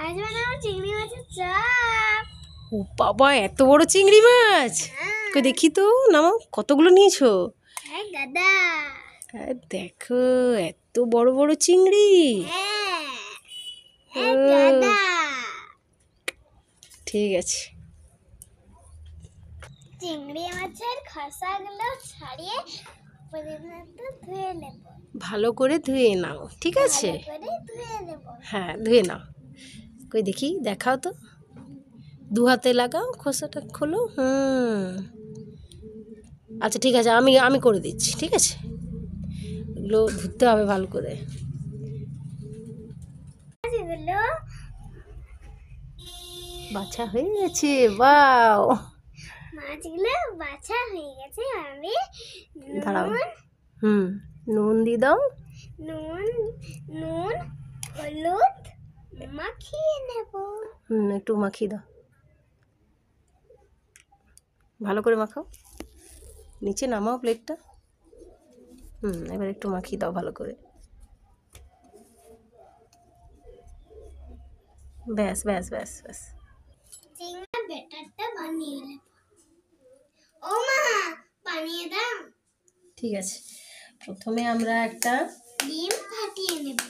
আজ বানাবো চিংড়ি মাছের চপ। ও বাবা, এত বড় চিংড়ি মাছ! কই দেখি তো, নাও কতগুলো নিয়েছো? হ্যাঁ দাদা। দেখো, এত বড় বড় চিংড়ি। হ্যাঁ দাদা। ঠিক আছে। চিংড়ি মাছের খোসাগুলো ছাড়িয়ে ধুয়ে নেব। ভালো করে ধুয়ে নাও, ঠিক আছে? ধুয়ে নেব। হ্যাঁ, ধুয়ে নাও। কই দেখি, দেখাও তো। দু হাতে লাগাও, খোসাটা খোলো। আচ্ছা ঠিক আছে, আমি আমি করে দিচ্ছি, ঠিক আছে? এগুলো ধুতে হবে ভালো করে। এগুলো বাছা হয়ে গেছে, বাও! মাছগুলো বাছা হয়ে গেছে। আমি দাঁড়াও। নুন দিয়ে দাও। নুন নুন হলুদ মাখিয়ে নেব। একটু মাখিয়ে দাও, ভালো করে মাখাও। নিচে নামাও প্লেটটা। এবার একটু মাখিয়ে দাও ভালো করে। ব্যাস ব্যাস ব্যাস ব্যাস। চিংড়ি ব্যাটারটা বানিয়ে নেব। ও মা, বানিয়ে দাও। ঠিক আছে, প্রথমে আমরা একটা ডিম ফাটিয়ে নেব।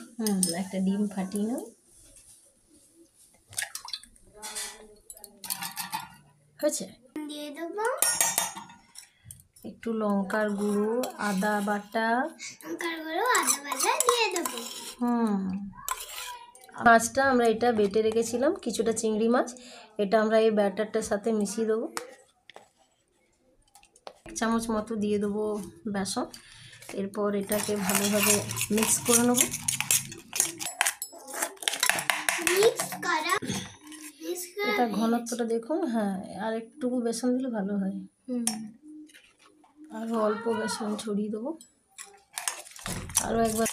একটা ডিম ফাটিয়ে নাও। হয়েছে? দিয়ে দেব একটু লঙ্কার গুঁড়ো, আদা বাটা। লঙ্কার গুঁড়ো, আদা বাটা দিয়ে দেব। মাছটা আমরা এটা বেটে রেখেছিলাম, কিছুটা চিংড়ি মাছ, এটা আমরা এই ব্যাটারটার সাথে মিশিয়ে দেবো। 1 চামচ মতো দিয়ে দেবো বেসন। এরপর এটাকে ভালোভাবে মিক্স করে নেব। এটা ঘনত্বটা দেখুন। হ্যাঁ, আর একটু বেসন দিলে ভালো হয়। আরও অল্প বেসন ছড়িয়ে দেবো। আরও একবার